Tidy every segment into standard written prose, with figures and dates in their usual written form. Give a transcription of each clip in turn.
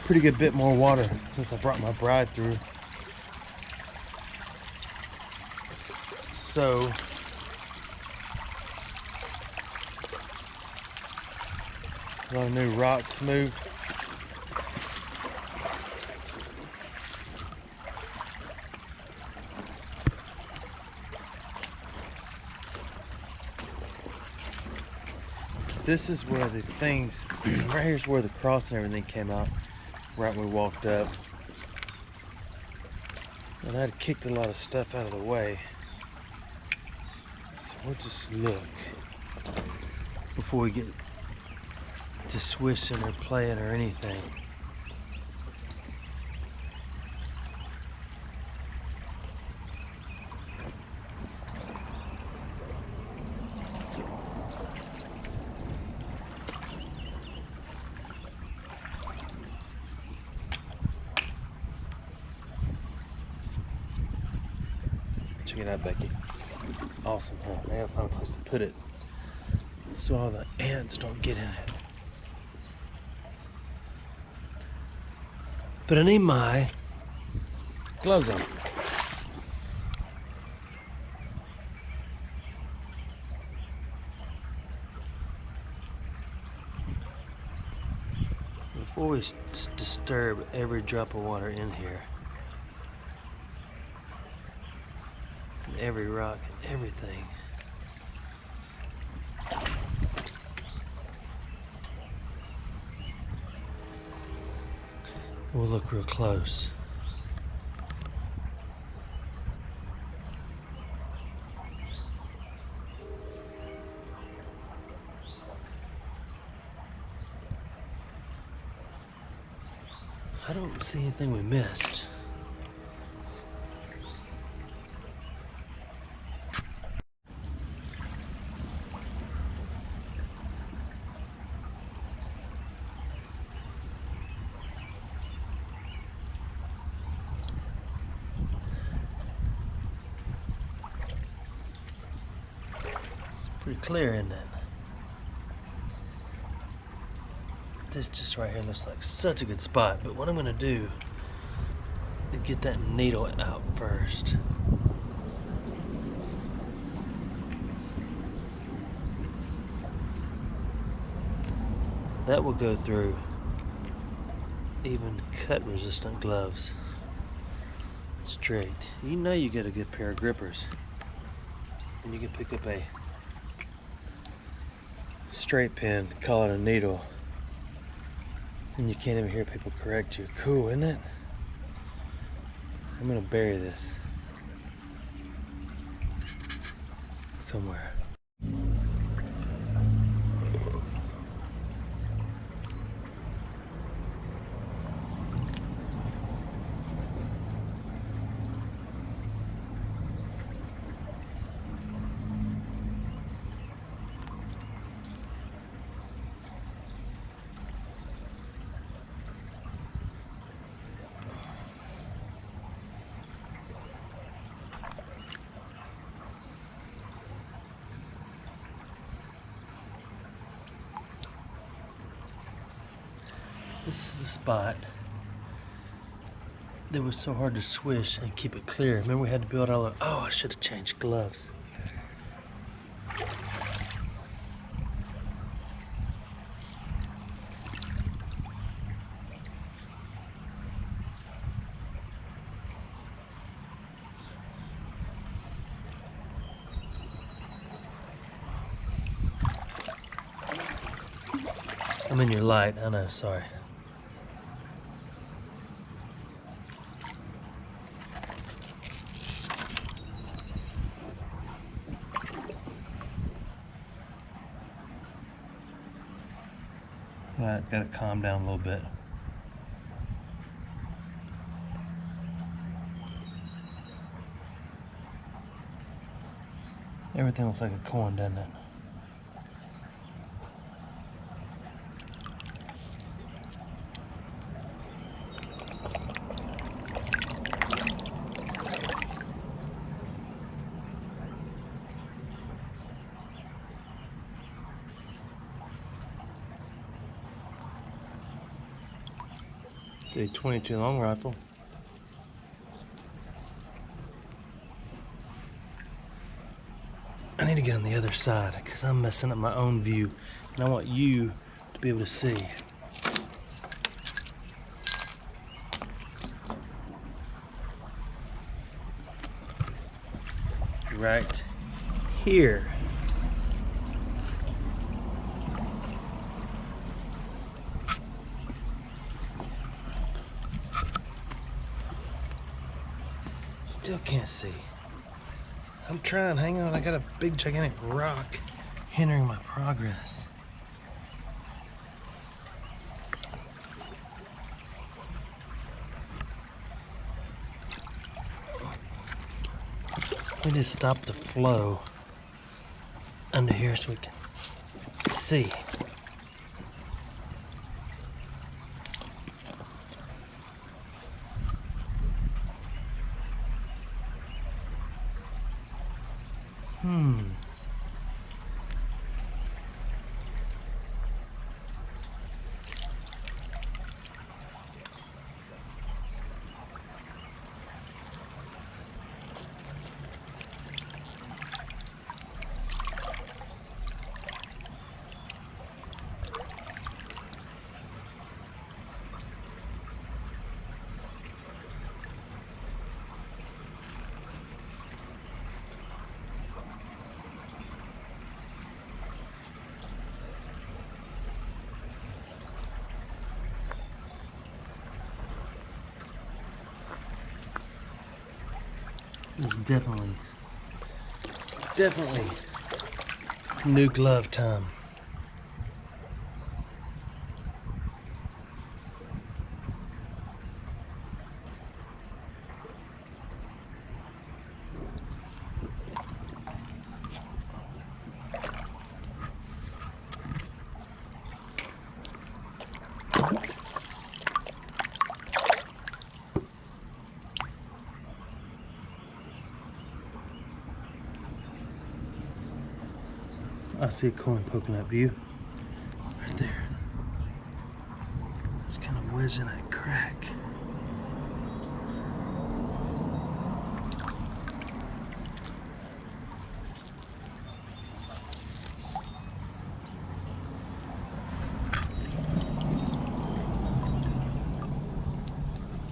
pretty good bit more water since I brought my bride through. So a lot of new rocks moved. This is where the things, right here's where the cross and everything came out, right when we walked up. And I'd kicked a lot of stuff out of the way. So we'll just look before we get to swishing or playing or anything. Check it out, Becky. Awesome, huh? I gotta find a place to put it so all the ants don't get in it. But I need my gloves on. Before we disturb every drop of water in here, every rock and everything, we'll look real close. I don't see anything we missed. Pretty clear, isn't it? This just right here looks like such a good spot, but what I'm gonna do is get that needle out first. That will go through even cut resistant gloves. Straight. You know you get a good pair of grippers and you can pick up a straight pin, call it a needle, and you can't even hear people correct you. Cool, isn't it? I'm gonna bury this somewhere. This is the spot that was so hard to swish and keep it clear. Remember we had to build all the, oh, I should have changed gloves. I'm in your light, I know, sorry. Right, gotta calm down a little bit. Everything looks like a coin, doesn't it? The 22 long rifle. I need to get on the other side because I'm messing up my own view, and I want you to be able to see. Right here. Still can't see. I'm trying, hang on, I got a big gigantic rock hindering my progress. We need to stop the flow under here so we can see. It's definitely new glove time. I see a coin poking up. You? Right there. It's kind of wedged in that crack.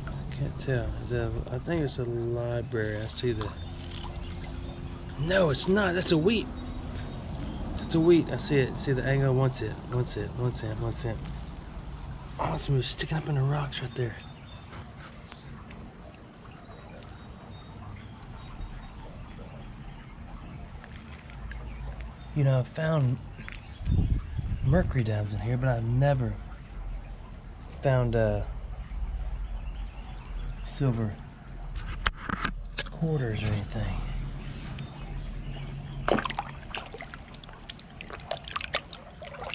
I can't tell. Is that I think it's a library. I see the... No, it's not. That's a wheat. It's a wheat. I see it. See the angle. One cent. Oh, something was sticking up in the rocks right there. You know, I've found mercury diamonds in here, but I've never found silver quarters or anything.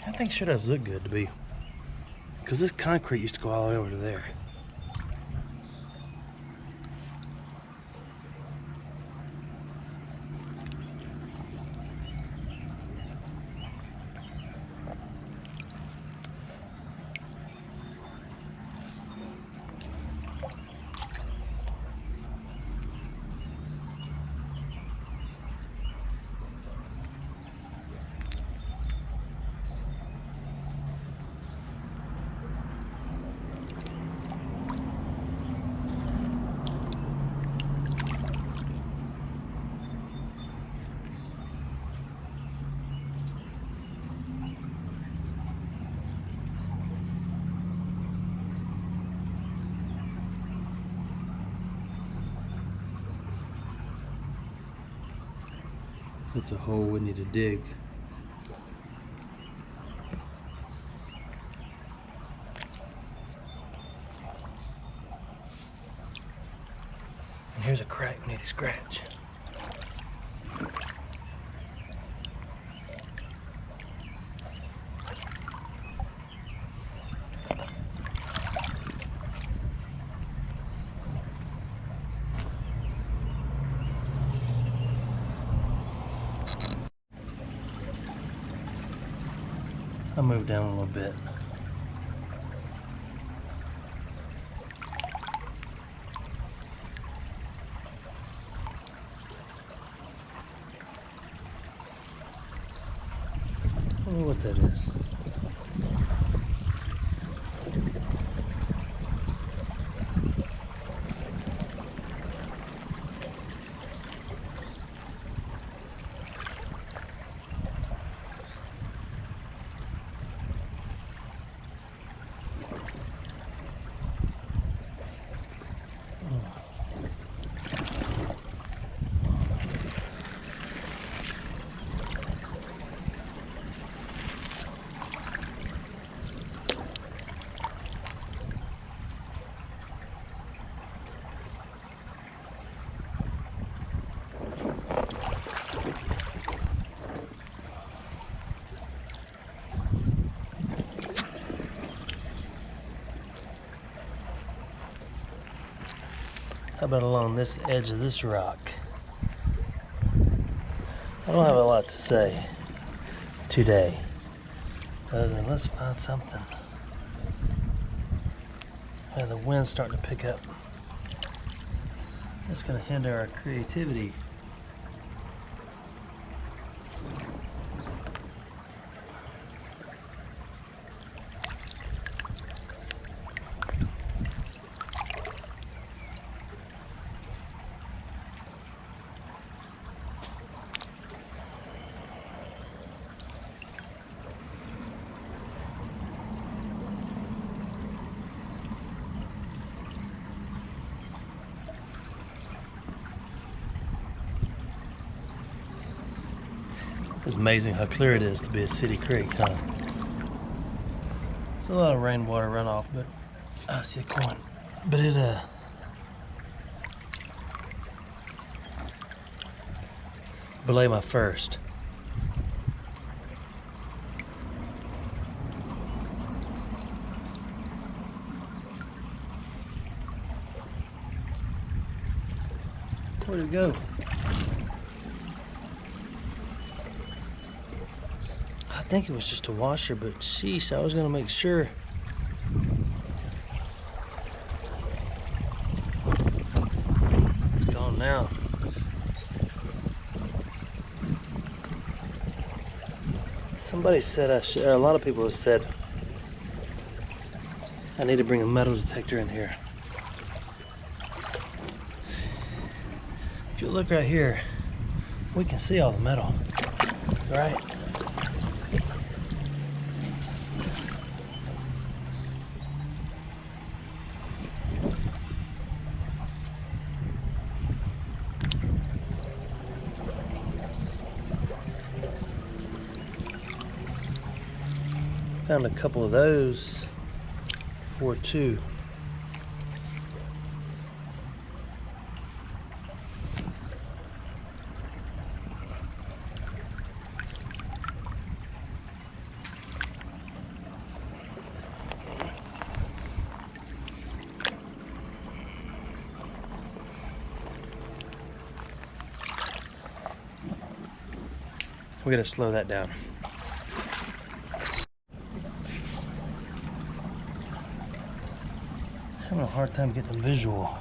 I think sure does look good to be, because this concrete used to go all the way over to there. That's a hole we need to dig. And here's a crack we need to scratch. I'll move down a little bit. what that is. How about along this edge of this rock? I don't have a lot to say today, other than let's find something. The wind's starting to pick up. That's going to hinder our creativity. It's amazing how clear it is to be a city creek, huh? There's a lot of rainwater runoff, but I see a coin. But it belay my first. Where'd it go? I think it was just a washer, but sheesh, I was gonna make sure. It's gone now. Somebody said I should, or a lot of people have said I need to bring a metal detector in here. If you look right here, we can see all the metal, right? Found a couple of those for two. We gotta slow that down. Having a hard time getting a visual.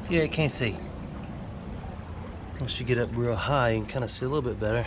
Yeah, you can't see. Once you get up real high, you can kind of see a little bit better.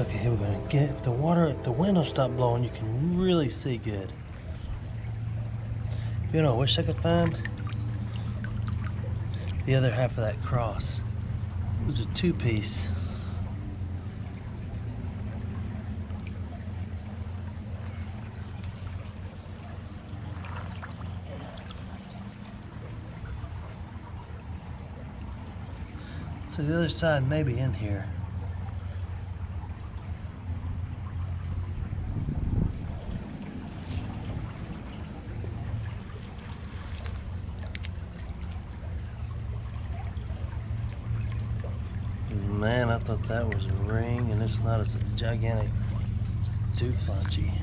Okay, here we're gonna get, if the wind will stop blowing, you can really see good. You know, I wish I could find the other half of that cross. It was a two-piece. So the other side may be in here. Man, I thought that was a ring, and it's not. It's a gigantic tooth launchie.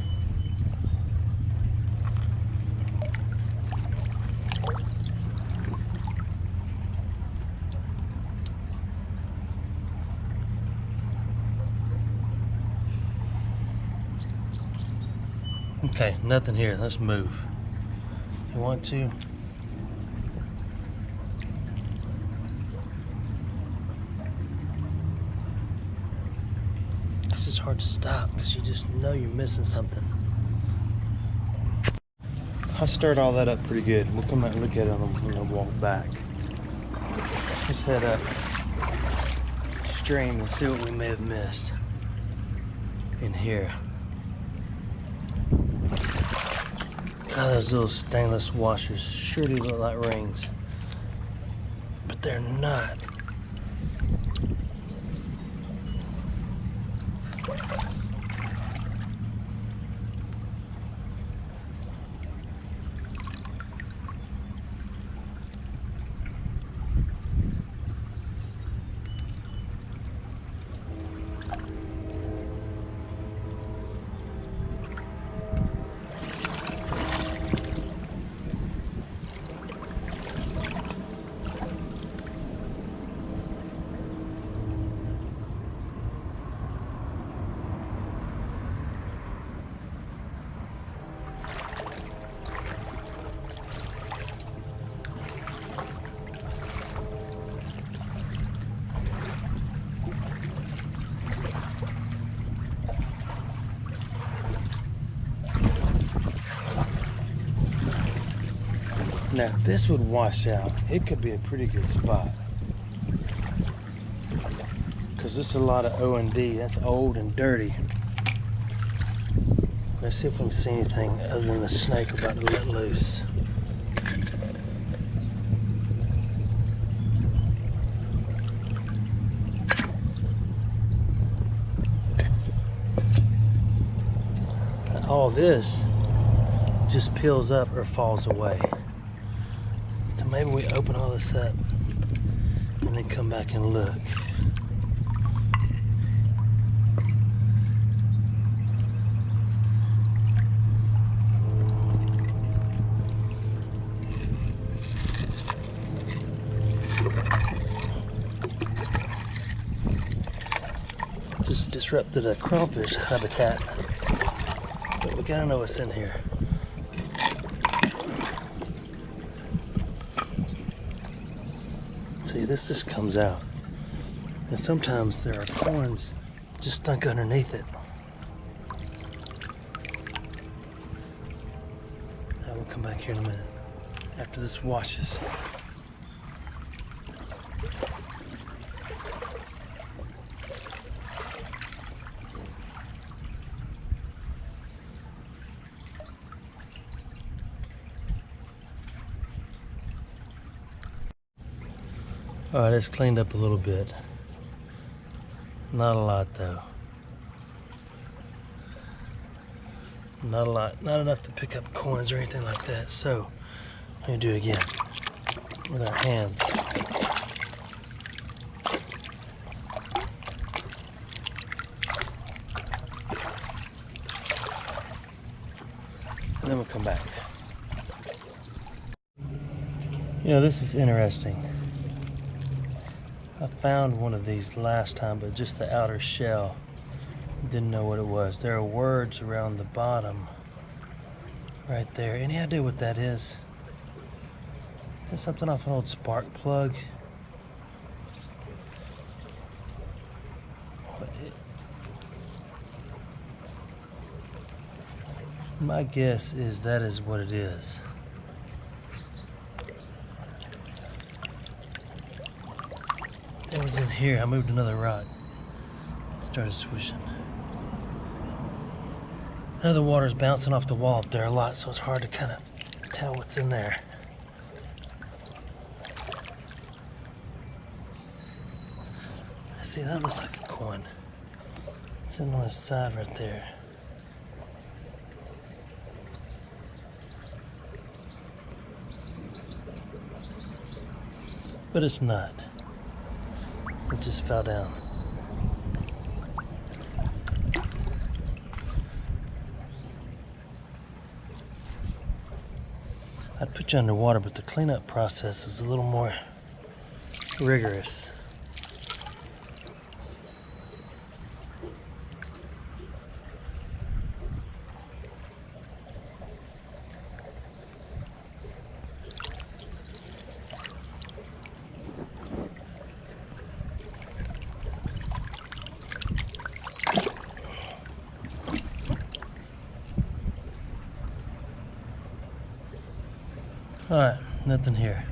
Okay, nothing here. Let's move. You want to? This is hard to stop because you just know you're missing something. I stirred all that up pretty good. We'll come out and look at it when I walk back. Let's head up stream and see what we may have missed in here. God, those little stainless washers sure do look like rings, but they're not. Now, if this would wash out, it could be a pretty good spot. Because there's a lot of O&D. That's old and dirty. Let's see if we can see anything other than the snake about to let loose. All this just peels up or falls away. So maybe we open all this up and then come back and look. Just disrupted a crawfish habitat, but we gotta know what's in here. See, this just comes out, and sometimes there are corns just stuck underneath it. I will come back here in a minute after this washes. Alright, it's cleaned up a little bit. Not a lot though. Not a lot. Not enough to pick up coins or anything like that. So, I'm going to do it again with our hands. And then we'll come back. You know, this is interesting. I found one of these last time, but just the outer shell. Didn't know what it was. There are words around the bottom right there. Any idea what that is? Is that something off an old spark plug? My guess is that is what it is. It was in here. I moved another rock. Started swishing. Now the water's bouncing off the wall up there a lot, so it's hard to kind of tell what's in there. See, that looks like a coin. It's sitting on his side right there. But it's not. It just fell down. I'd put you underwater, but the cleanup process is a little more rigorous. Alright, nothing here.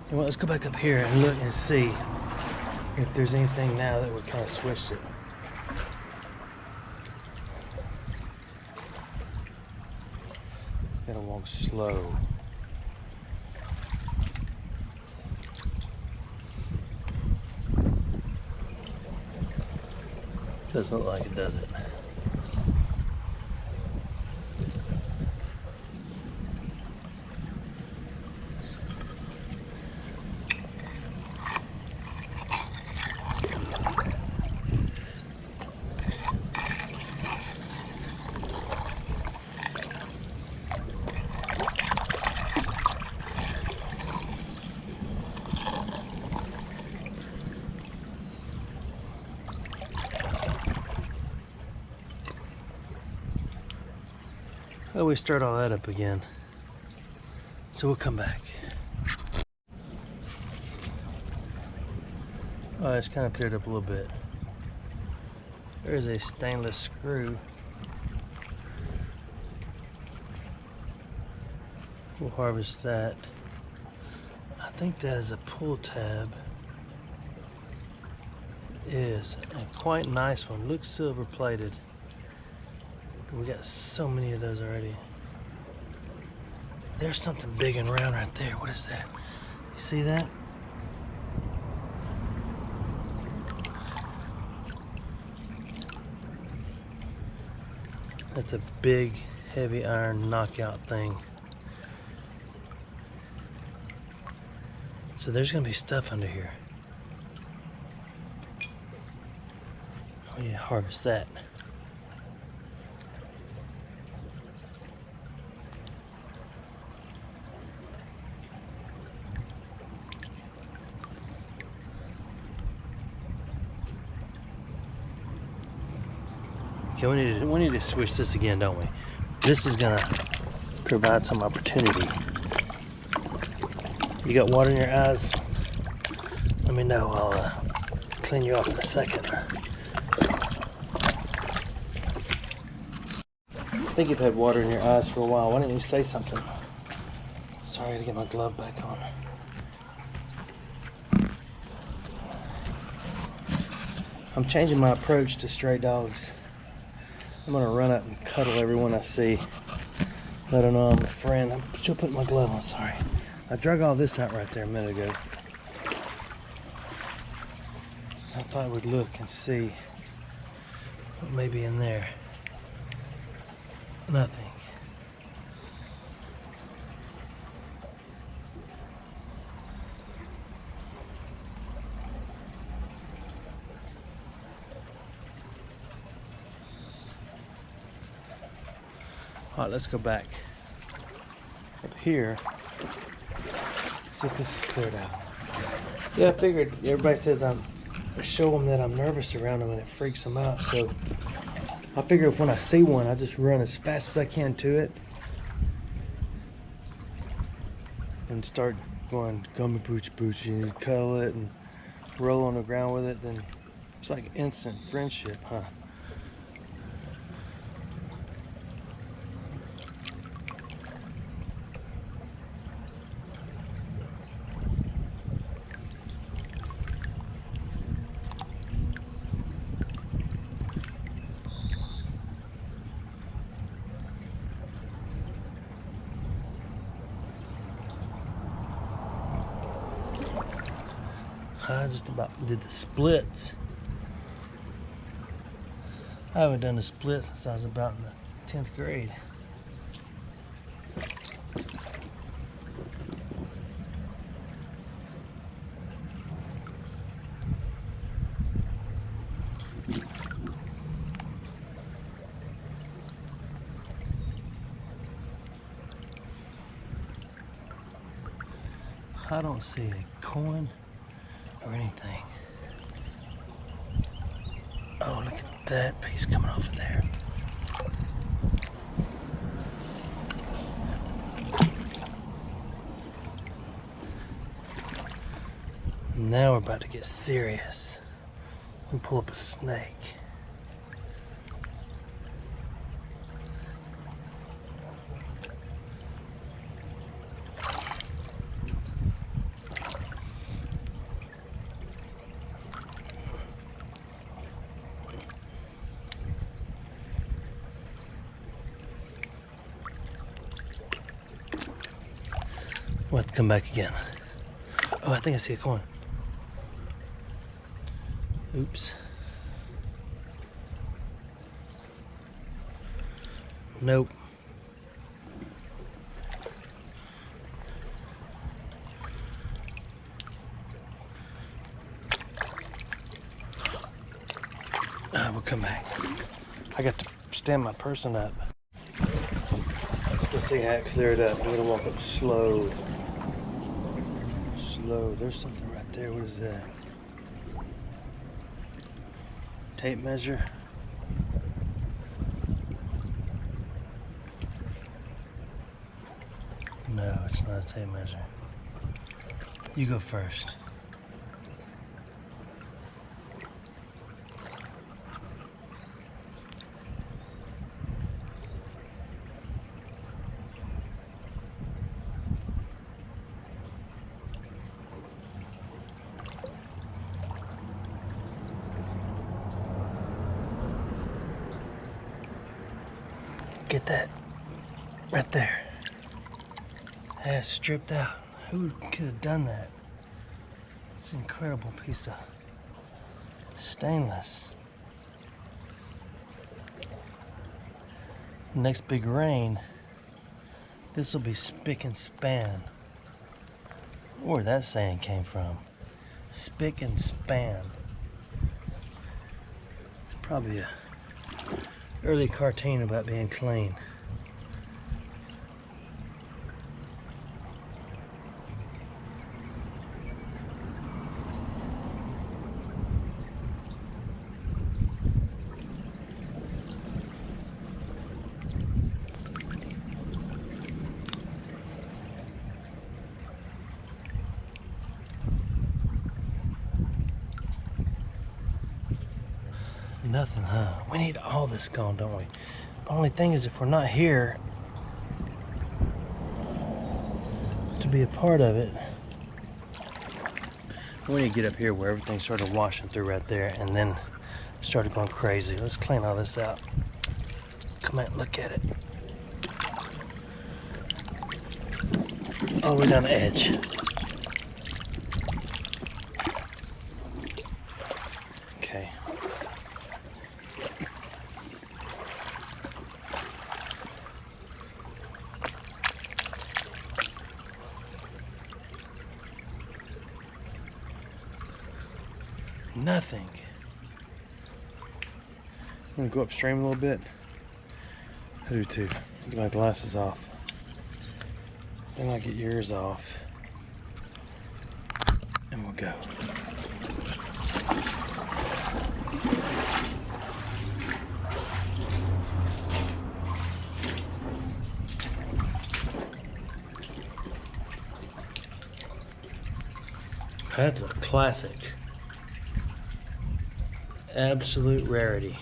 Well, let's go back up here and look and see if there's anything now that would kind of switch it. Gotta walk slow. Doesn't look like it, does it? Well, we start all that up again. So we'll come back. Oh, it's kind of cleared up a little bit. There's a stainless screw. We'll harvest that. I think that is a pull tab. It is a quite nice one. Looks silver plated. We got so many of those already. There's something big and round right there. What is that? You see that? That's a big, heavy iron knockout thing. So there's gonna be stuff under here. We need to harvest that. Okay, we need to switch this again, don't we? This is gonna provide some opportunity. You got water in your eyes? Let me know. I'll clean you off in a second. I think you've had water in your eyes for a while. Why didn't you say something? Sorry to get my glove back on. I'm changing my approach to stray dogs. I'm gonna run up and cuddle everyone I see. Let them know I'm a friend. I'm still putting my glove on, sorry. I drug all this out right there a minute ago. I thought we'd look and see what may be in there. Nothing. All right, let's go back up here. See if this is cleared out. Yeah, I figured everybody says I show them that I'm nervous around them and it freaks them out. So I figure if when I see one, I just run as fast as I can to it and start going gummy pooch pooch and cuddle it and roll on the ground with it. Then it's like instant friendship, huh? I just about did the splits. I haven't done the splits since I was about in the 10th grade. I don't see a coin or anything. Oh, look at that piece coming off of there. Now we're about to get serious. We pull up a snake. We'll have to come back again. Oh, I think I see a coin. Oops. Nope. We'll come back. I got to stand my person up. Let's go see how it cleared up. I'm gonna walk up slow. Slow. There's something right there. What is that? Tape measure. No, it's not a tape measure. You go first. Get that right there. That's stripped out. Who could have done that? It's an incredible piece of stainless. Next big rain, this will be spick and span. Where that saying came from. Spick and span. It's probably a early cartoon about being clean. Nothing, huh? We need all this gone, don't we? The only thing is, if we're not here to be a part of it, we need to get up here where everything started washing through right there and then started going crazy. Let's clean all this out. Come out and look at it. All the way down the edge. Okay. Nothing. I'm gonna go upstream a little bit. I do too. Get my glasses off. Then I'll get yours off. And we'll go. That's a classic. Absolute rarity.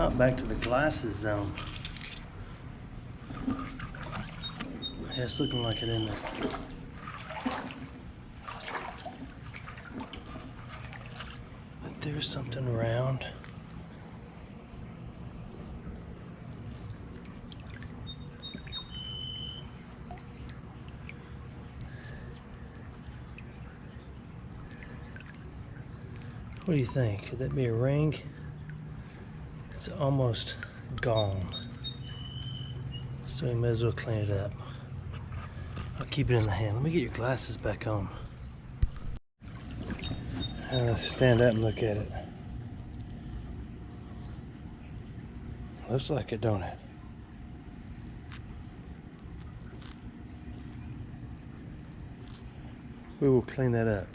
about back to the glasses zone. Yeah, it's looking like it, isn't it? But there's something around. What do you think? Could that be a ring? It's almost gone. So we may as well clean it up. I'll keep it in the hand. Let me get your glasses back on. Stand up and look at it. Looks like it, don't it? We will clean that up.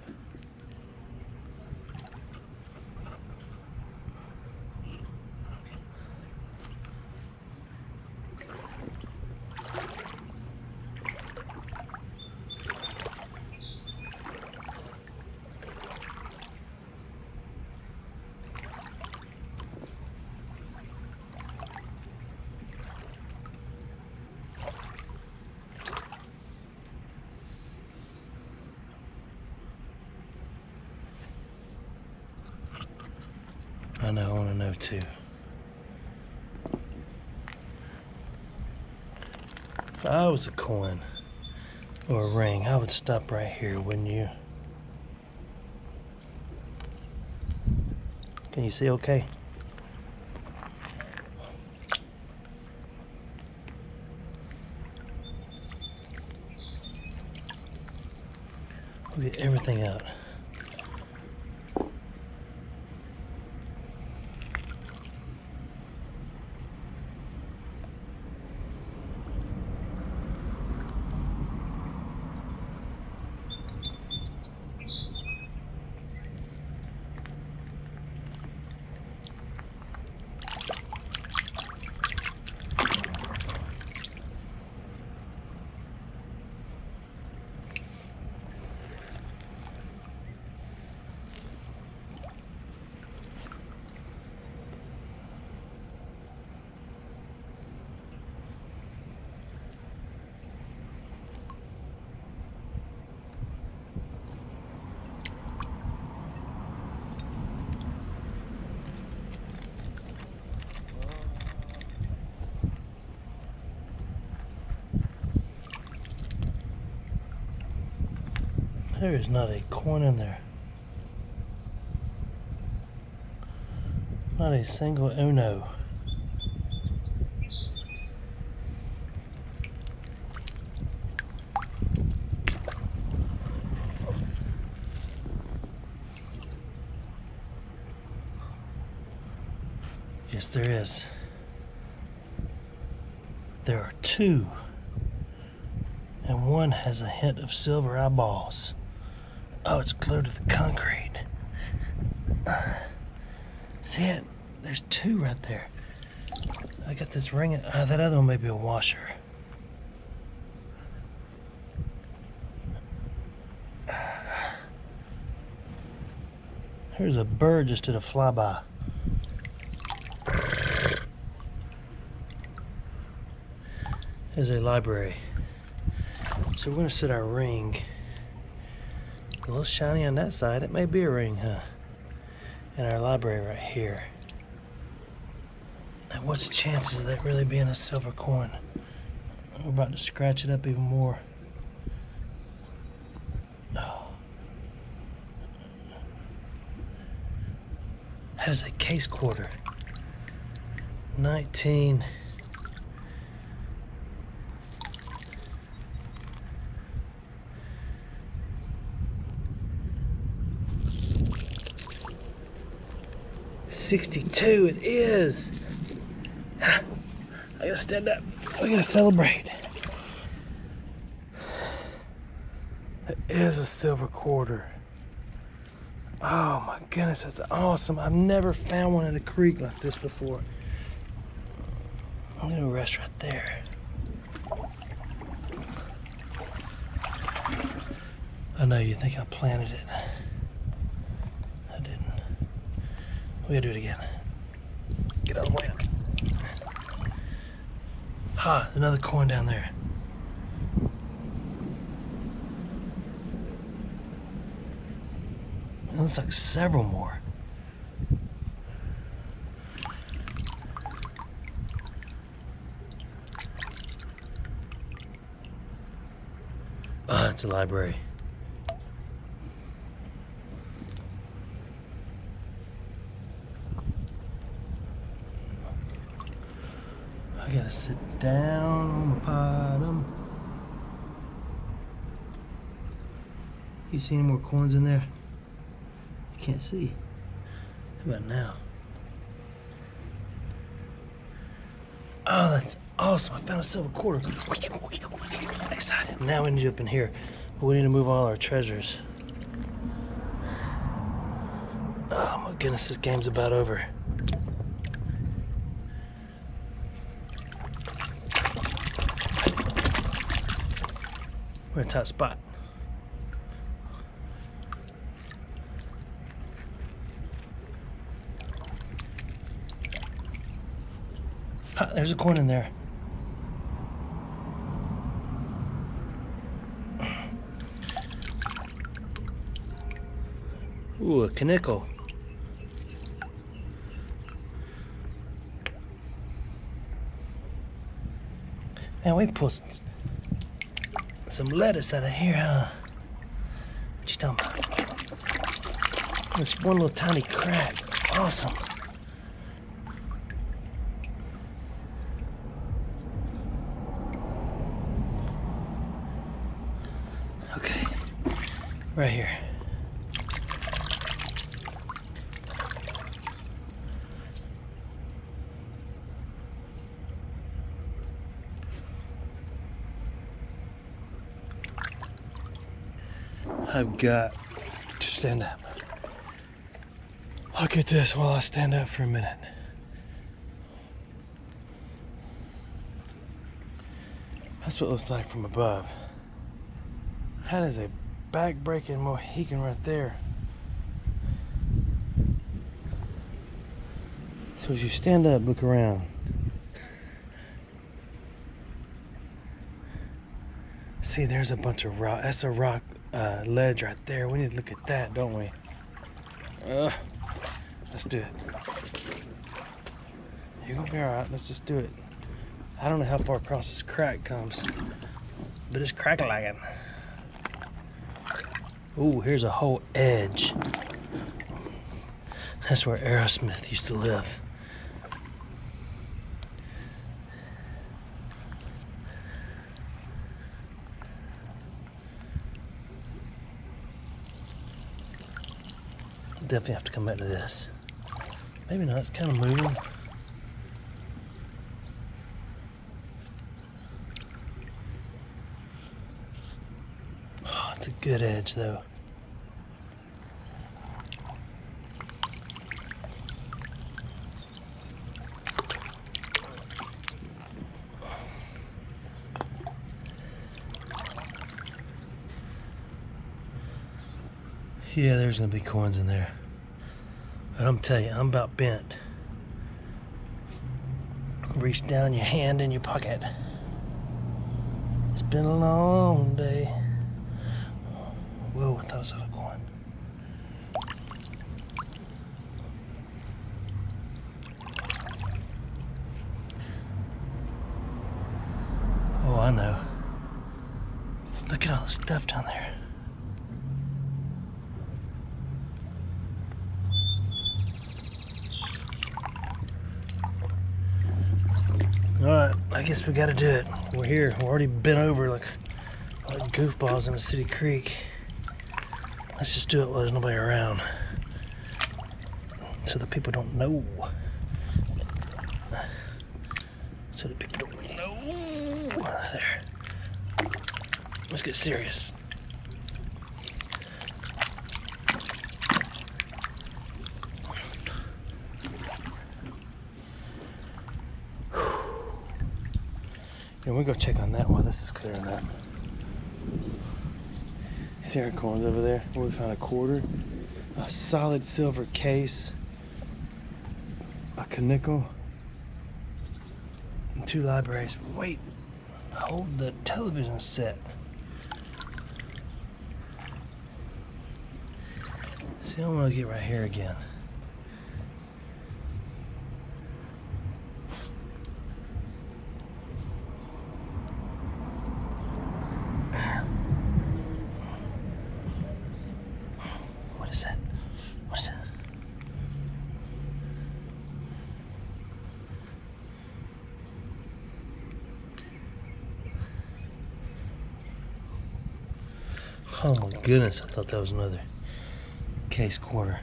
I know, I want to know too. If I was a coin or a ring, I would stop right here, wouldn't you? Can you see okay? We'll get everything out. There is not a coin in there. Not a single uno. Yes, there is. There are two. And one has a hint of silver eyeballs. Oh, it's glued to the concrete. See it? There's two right there. I got this ring. That other one may be a washer. Here's a bird just did a flyby. There's a library. So we're going to set our ring. A little shiny on that side. It may be a ring, huh? And our library right here. Now, what's the chances of that really being a silver coin? We're about to scratch it up even more. Oh. That is a case quarter. 19. $62, it is. I gotta stand up. We gotta celebrate. It is a silver quarter. Oh my goodness, that's awesome. I've never found one in a creek like this before. I'm gonna rest right there. I know you think I planted it. I didn't. We gotta do it again. Get out of the way. Ha, another coin down there. It looks like several more. Ah, it's a library. I gotta sit down on the bottom. You see any more coins in there? You can't see. How about now? Oh, that's awesome. I found a silver quarter. Excited. Now we need to up in here. But we need to move all our treasures. Oh my goodness, this game's about over. We're in a tight spot. Ah, there's a coin in there. Ooh, a nickel. Man, we pulled some lettuce out of here, huh? What you talking about? This one little tiny crack. Awesome. Okay, right here. I've got to stand up. Look at this while I stand up for a minute. That's what it looks like from above. That is a back-breaking Mohican right there. So as you stand up, look around. See, there's a bunch of rock. That's a rock ledge right there. We need to look at that, don't we? Let's do it. You're gonna be all right. Let's just do it. I don't know how far across this crack comes, but it's crack-a-lagging. Ooh, here's a whole edge. That's where Aerosmith used to live. Definitely have to come back to this. Maybe not, it's kind of moving. Oh, it's a good edge though. Yeah, there's gonna be coins in there. But I'm telling you, I'm about bent. Reach down your hand in your pocket. It's been a long day. Whoa, I thought I saw a coin. Oh, I know. Look at all the stuff down there. Alright, I guess we gotta do it. We're here. We're already bent over like goofballs in a city creek. Let's just do it while there's nobody around. So that people don't know. So that people don't know. There. Let's get serious. And we'll go check on that while this is clearing up. See our coins over there? Where we found a quarter, a solid silver case, a nickel, 2 libraries. Wait, hold the television set. See, I want to get right here again. What is that? What is that? Oh my goodness, I thought that was another case quarter.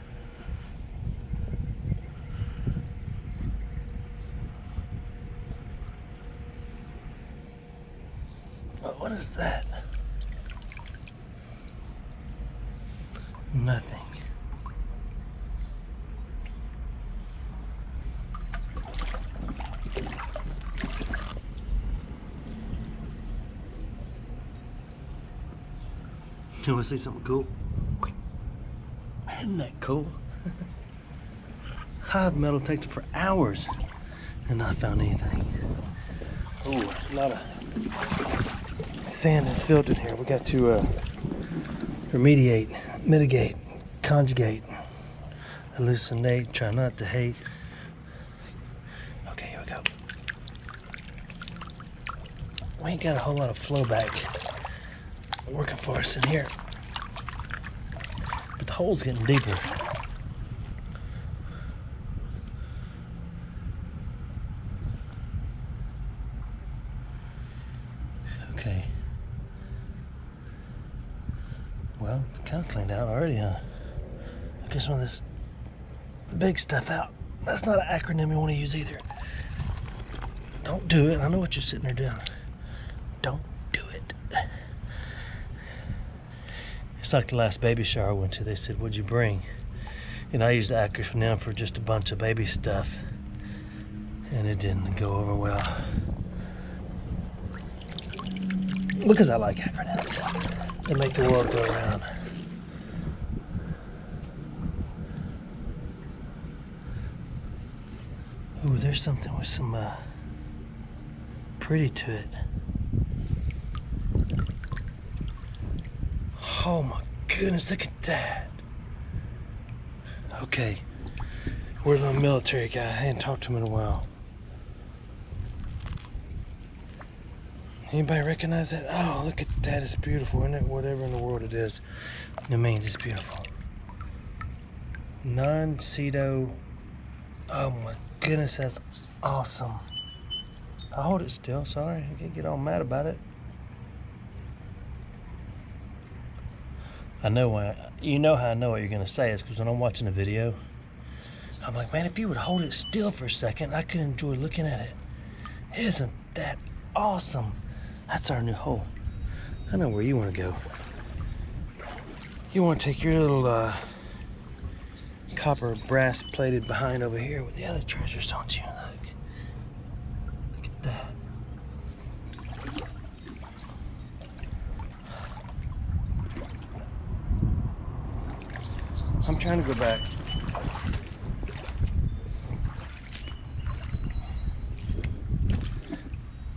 What is that? Nothing. You want to see something cool? Isn't that cool? I've metal detected for hours and not found anything. Oh, a lot of sand and silt in here. We got to remediate, mitigate, conjugate, hallucinate, try not to hate. Okay, here we go. We ain't got a whole lot of flow back working for us in here, but the hole's getting deeper. Okay. Well, it's kind of cleaned out already, huh? I guess some of this big stuff out. That's not an acronym you want to use either. Don't do it. I know what you're sitting there doing. Don't do it. It's like the last baby shower I went to. They said, "What'd you bring?" And I used the acronym for just a bunch of baby stuff, and it didn't go over well. Because I like acronyms. They make the world go around. Ooh, there's something with some pretty to it. Oh my goodness, look at that. Okay, where's my military guy? I hadn't talked to him in a while. Anybody recognize that? Oh, look at that, it's beautiful, isn't it? Whatever in the world it is, it means it's beautiful. Non-cedo. Oh my goodness, that's awesome. I'll hold it still, sorry, I can't get all mad about it. I know why. You know how I know what you're gonna say is because when I'm watching a video, I'm like, man, if you would hold it still for a second, I could enjoy looking at it. Isn't that awesome? That's our new hole. I know where you want to go. You want to take your little copper brass plated behind over here with the other treasures, don't you? Look at that. I'm trying to go back.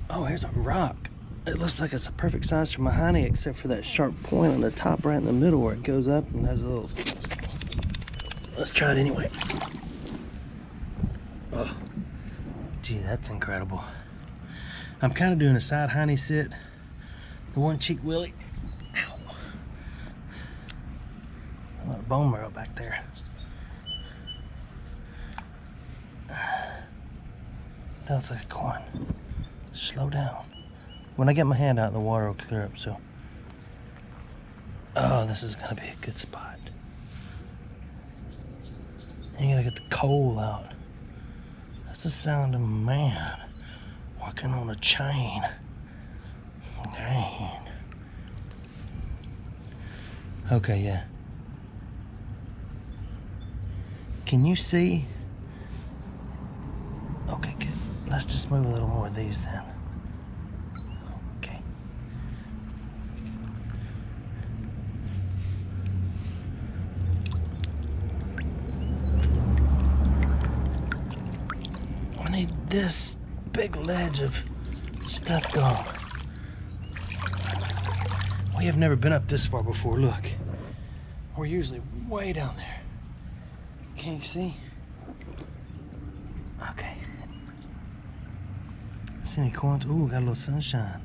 Oh, here's a rock. It looks like it's a perfect size for my honey, except for that sharp point on the top right in the middle where it goes up and has a little... Let's try it anyway. Oh, gee, that's incredible. I'm kind of doing a side honey sit. The one cheek willy. Ow. A lot of bone marrow back there. That looks like a coin. Slow down. When I get my hand out, the water will clear up, so. Oh, this is gonna be a good spot. You gotta get the coal out. That's the sound of a man walking on a chain. Dang. Okay, yeah. Can you see? Okay, good. Let's just move a little more of these then. Okay. I need this big ledge of stuff gone. We have never been up this far before. Look, we're usually way down there. Can you see? Okay. See any coins? Ooh, got a little sunshine.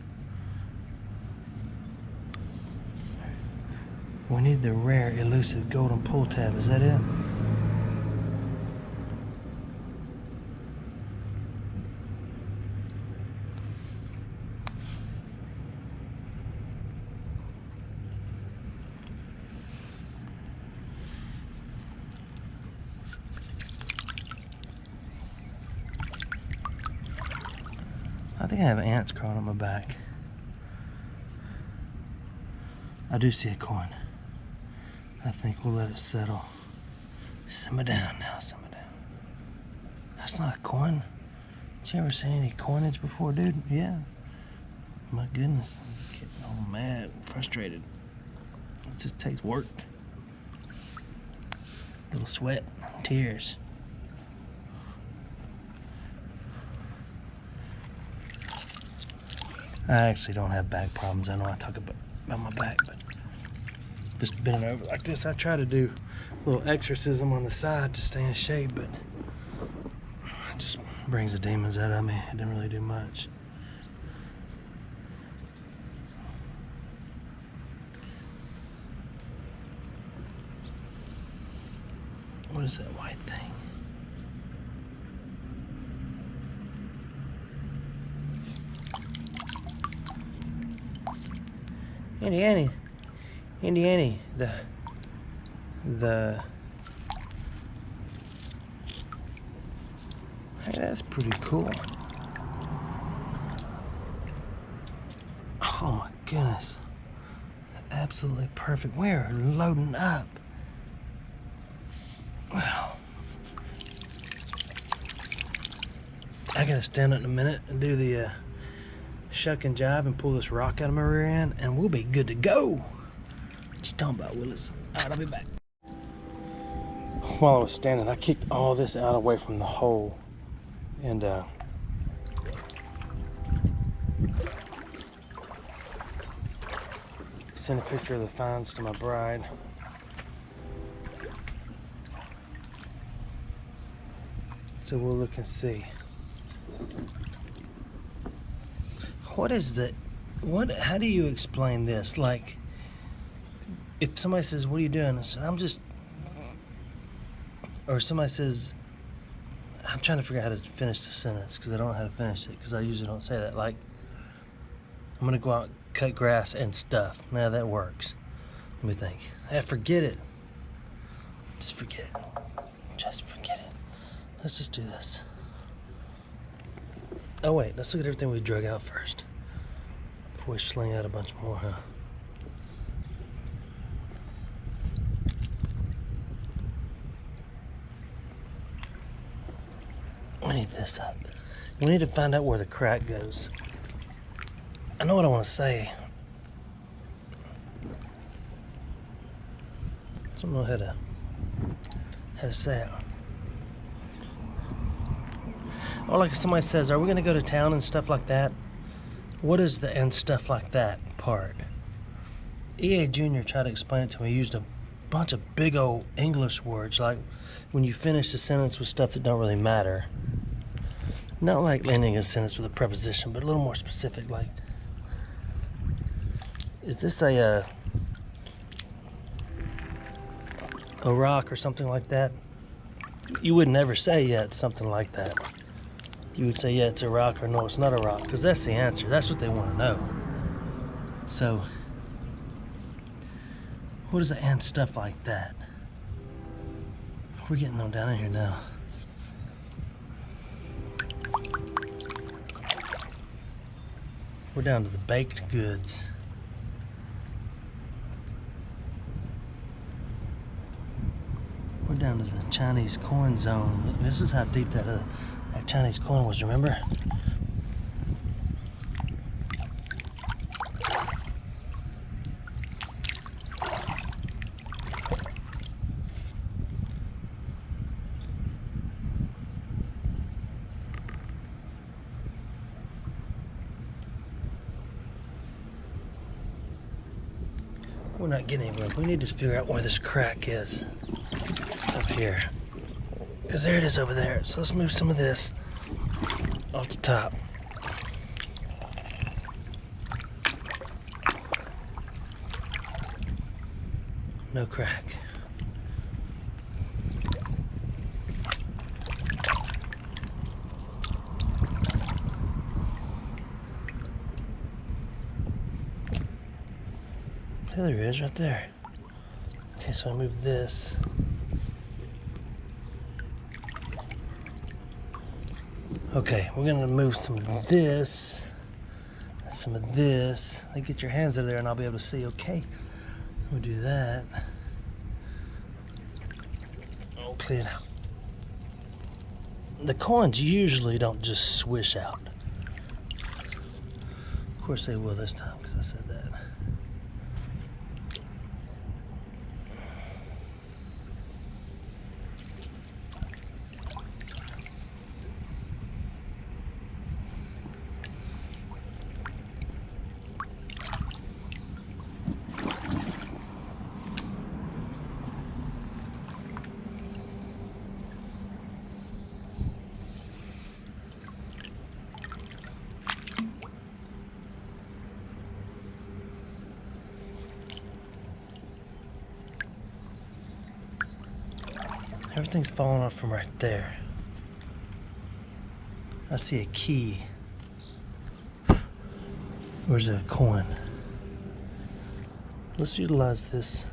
We need the rare elusive golden pull tab. Is that it? I think I have ants crawling on my back. I do see a coin. I think we'll let it settle. Simmer down now, simmer down. That's not a coin. Did you ever see any coinage before, dude? Yeah. My goodness, I'm getting all mad, frustrated. It just takes work. Little sweat, tears. I actually don't have back problems. I know I talk about my back, but just bending over like this, I try to do a little exorcism on the side to stay in shape, but it just brings the demons out of me. It didn't really do much. What is that white thing? Indiana, hey, that's pretty cool. Oh my goodness, absolutely perfect. We're loading up. Wow. I gotta stand up in a minute and do the shuck and jive and pull this rock out of my rear end, and we'll be good to go. What you talking about, Willis? All right, I'll be back. While I was standing, I kicked all this out away from the hole, and sent a picture of the finds to my bride. So we'll look and see. What is the, how do you explain this? Like, if somebody says, what are you doing? I said, I'm just, or somebody says, I'm trying to figure out how to finish the sentence because I don't know how to finish it because I usually don't say that. Like, I'm gonna go out and cut grass and stuff. Now that works. Let me think. Forget it. Just forget it. Just forget it. Let's just do this. Oh wait, let's look at everything we drug out first before we sling out a bunch more, huh? We need this up. We need to find out where the crack goes. I know what I want to say. I don't know how to say it. Or like if somebody says, are we going to go to town and stuff like that? What is the and stuff like that part? EA Jr. tried to explain it to me. He used a bunch of big old English words, like when you finish a sentence with stuff that don't really matter. Not like ending a sentence with a preposition, but a little more specific, like, is this a rock or something like that? You would never say, yeah, it's something like that. You would say, yeah, it's a rock, or no, it's not a rock, because that's the answer. That's what they want to know. So, what is the and stuff like that? We're getting on down in here now. We're down to the baked goods. We're down to the Chinese coin zone. This is how deep that Chinese coin was, remember? not getting anywhere. We need to figure out where this crack is up here. Because there it is over there. So let's move some of this off the top. No crack. There he is, right there. Okay, so I move this. Okay, we're gonna move some of this, some of this. Like, get your hands over there and I'll be able to see, okay. We'll do that. I'll clean it out. The coins usually don't just swish out. Of course they will this time, because I said that. Everything's falling off from right there. I see a key. Where's a coin? Let's utilize this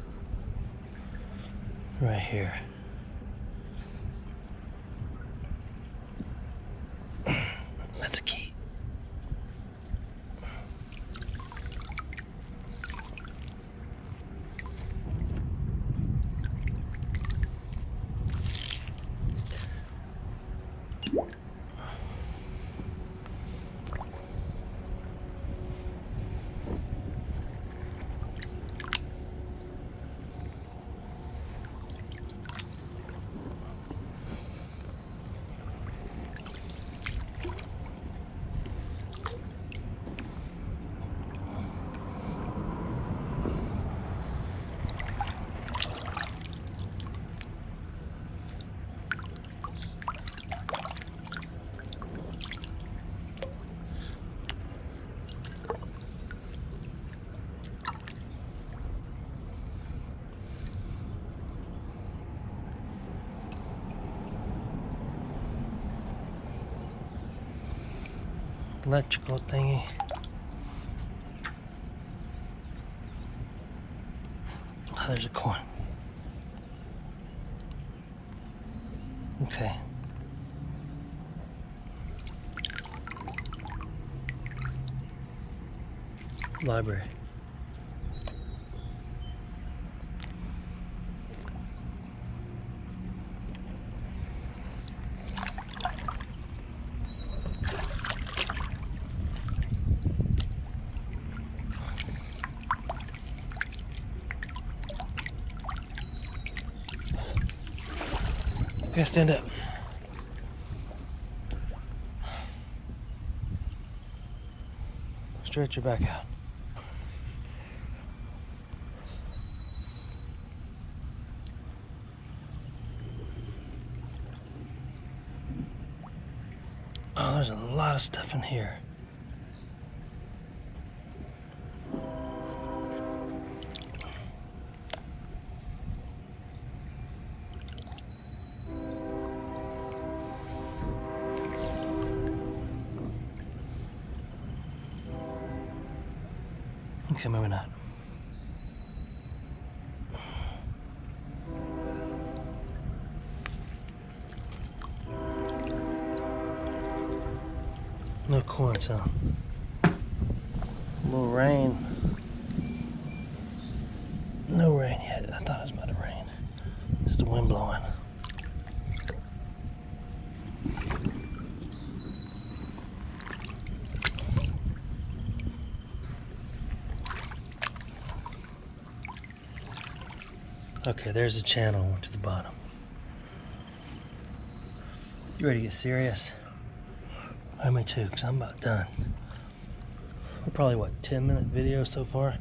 right here. That's a key. Electrical thingy. Oh, there's a coin. Okay. Library. Okay, stand up. Stretch your back out. Oh, there's a lot of stuff in here. Okay, maybe not. No coins, huh? A little rain. No rain yet. I thought it was about to rain. Just the wind blowing. Okay, there's the channel to the bottom. You ready to get serious? Me too, because I'm about done. We're probably, what, 10-minute video so far?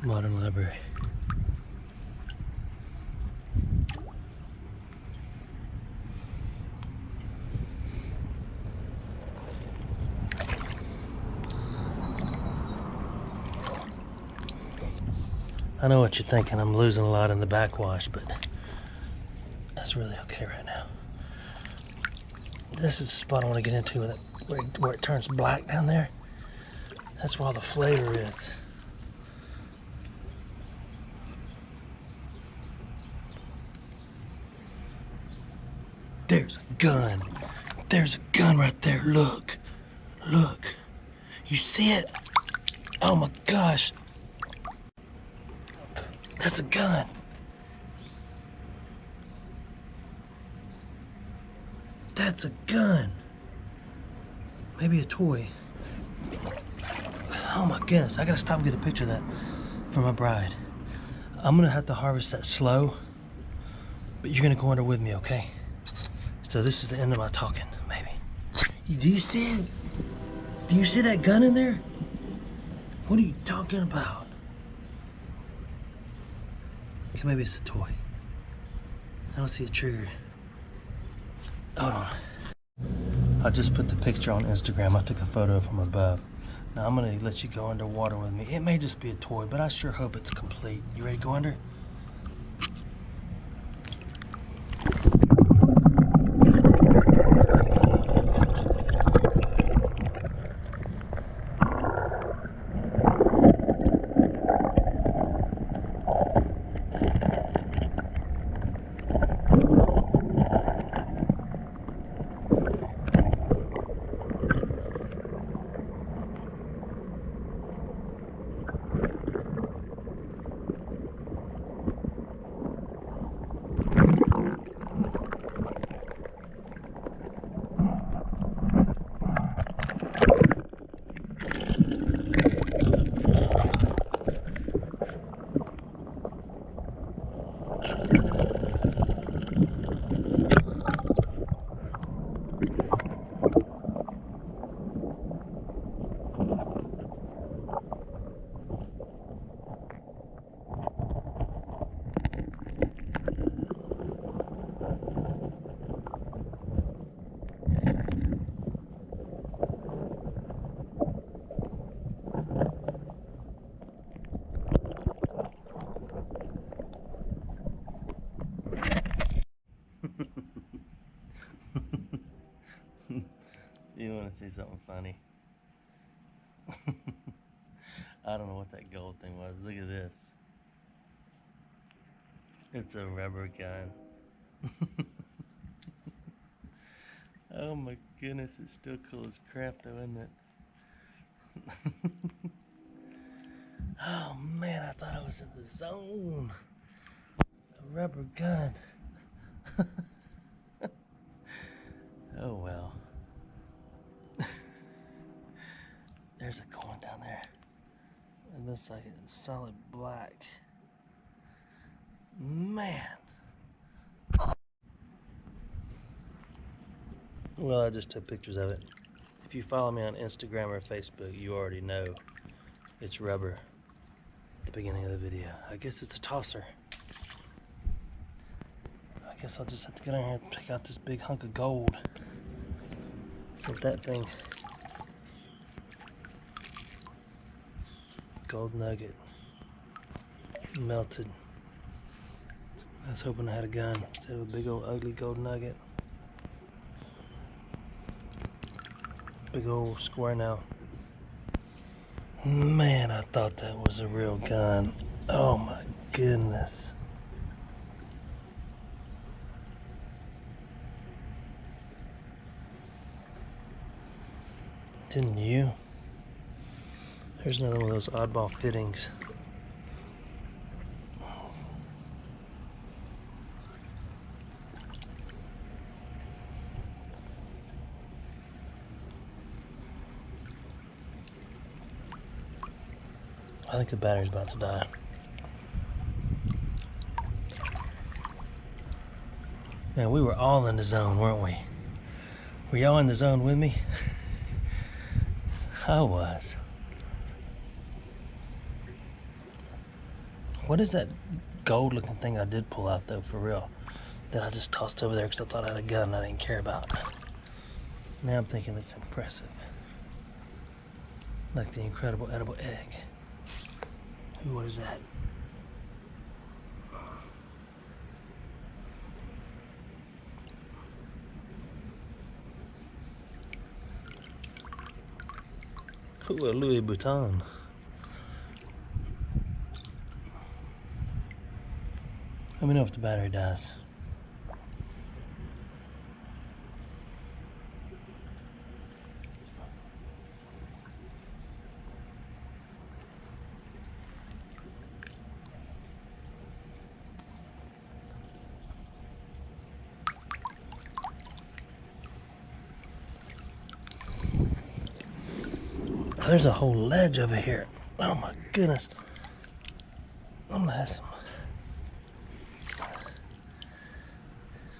Modern library. I know what you're thinking, I'm losing a lot in the backwash, but that's really okay right now. This is the spot I want to get into with it, where it turns black down there. That's where all the flavor is. There's a gun. There's a gun right there. Look. Look. You see it? Oh my gosh. That's a gun. That's a gun. Maybe a toy. Oh my goodness, I gotta stop and get a picture of that for my bride. I'm gonna have to harvest that slow, but you're gonna go under with me, okay? So this is the end of my talking, maybe. Do you see it? Do you see that gun in there? What are you talking about? Okay, maybe it's a toy. I don't see a trigger. Hold on. I just put the picture on Instagram. I took a photo from above. Now I'm gonna let you go underwater with me. It may just be a toy, but I sure hope it's complete. You ready to go under? You want to see something funny? I don't know what that gold thing was. Look at this. It's a rubber gun. Oh my goodness, it's still cool as crap though, isn't it? Oh man, I thought I was in the zone. A rubber gun. Oh well. There's a coin down there. It looks like it's solid black. Man. Well, I just took pictures of it. If you follow me on Instagram or Facebook, you already know it's rubber at the beginning of the video. I guess it's a tosser. I guess I'll just have to get in here and take out this big hunk of gold. So that thing, gold nugget, melted. I was hoping I had a gun instead of a big old ugly gold nugget. Big old square now. Man, I thought that was a real gun. Oh my goodness. Didn't you? Here's another one of those oddball fittings. I think the battery's about to die. Man, we were all in the zone, weren't we? Were y'all in the zone with me? I was. What is that gold looking thing I did pull out though, for real? That I just tossed over there because I thought I had a gun I didn't care about. Now I'm thinking it's impressive. Like the incredible edible egg. Ooh, what is that? Ooh, a Louis Vuitton. Let me know if the battery dies. There's a whole ledge over here. Oh my goodness. I'm gonna have some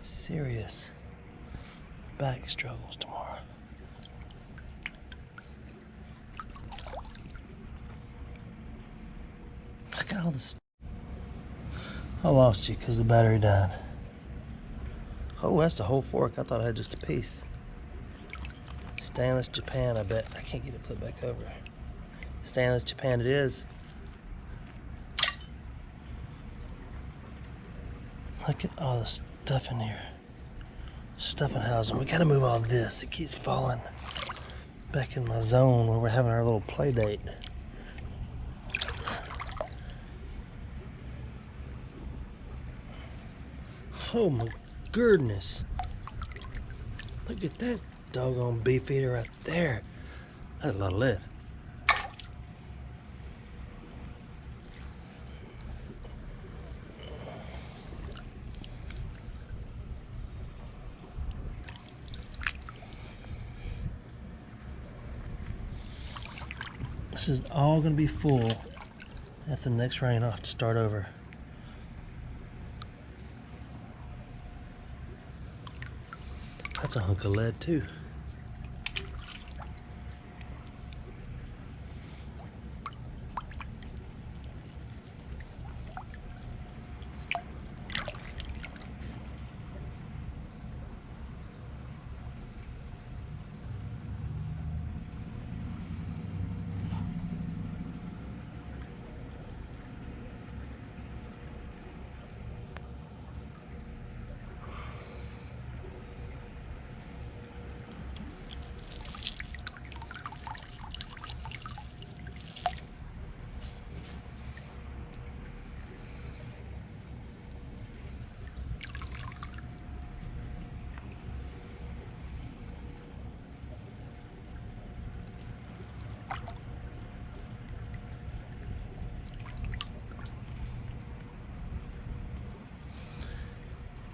serious back struggles tomorrow. Look at all this. I lost you because the battery died. Oh, that's the whole fork. I thought I had just a piece. Stainless Japan, I bet. I can't get it flipped back over. Stainless Japan it is. Look at all the stuff in here. Stuffing housing. We gotta move all this. It keeps falling back in my zone where we're having our little play date. Oh my goodness. Look at that doggone beef eater right there. That's a lot of lead. This is all going to be full after the next rain. I'll have to start over. That's a hunk of lead too.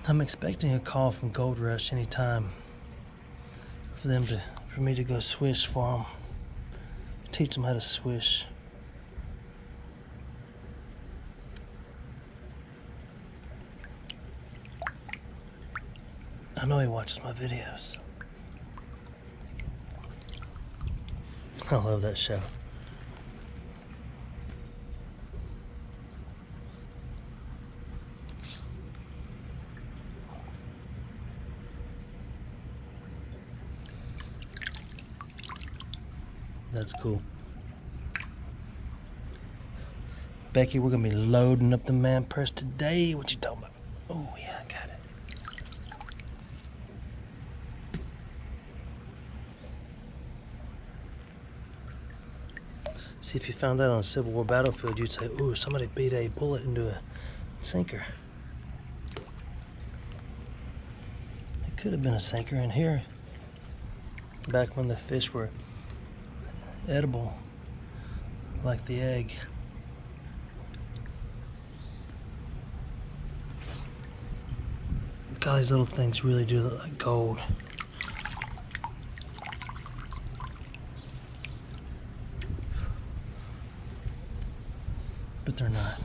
I'm expecting a call from Gold Rush anytime for me to go swish for them. Teach them how to swish. I know he watches my videos. I love that show. That's cool. Becky, we're gonna be loading up the man purse today. What you talking about? Oh yeah, I got it. See, if you found that on a Civil War battlefield, you'd say, ooh, somebody beat a bullet into a sinker. It could have been a sinker in here back when the fish were edible, like the egg. God, these little things really do look like gold. But they're not.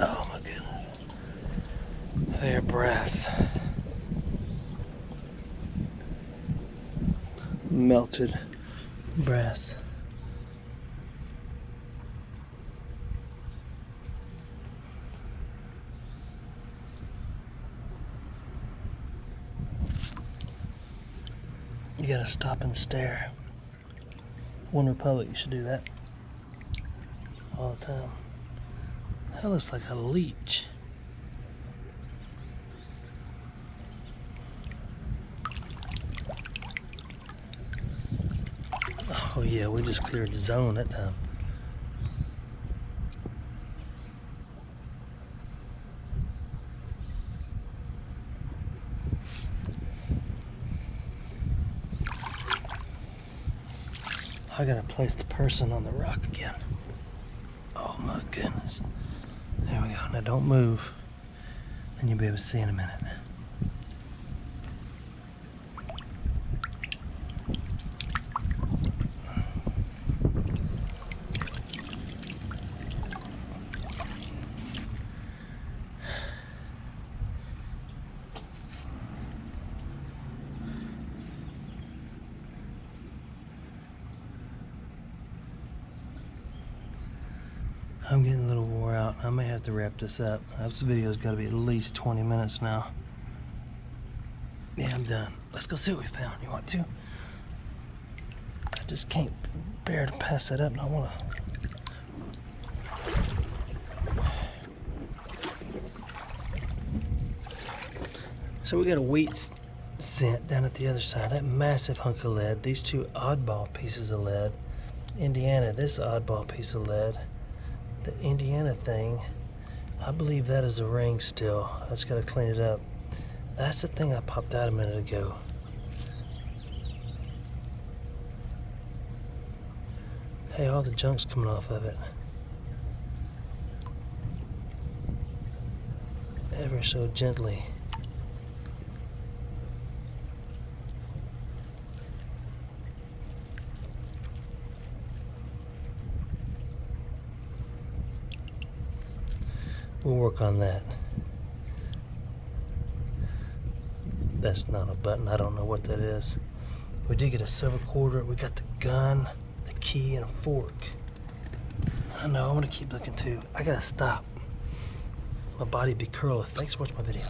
Oh my goodness. They're brass. Melted Brass. You gotta stop and stare. One Republic, you should do that all the time. That looks like a leech. Oh yeah, we just cleared the zone that time. I gotta place the person on the rock again. Oh my goodness. There we go. Now don't move, and you'll be able to see in a minute. I'm getting a little wore out. I may have to wrap this up. This video's got to be at least 20 minutes now. Yeah, I'm done. Let's go see what we found. You want to? I just can't bear to pass that up, and I want to. So we got a wheat scent down at the other side. That massive hunk of lead. These two oddball pieces of lead. Indiana, this oddball piece of lead. The Indiana thing, I believe that is a ring still. I just gotta clean it up. That's the thing I popped out a minute ago. Hey, all the junk's coming off of it. Ever so gently. We'll work on that. That's not a button. I don't know what that is. We did get a silver quarter. We got the gun, the key, and a fork. I know. I'm going to keep looking too. I got to stop. My body be curling. Thanks for watching my videos.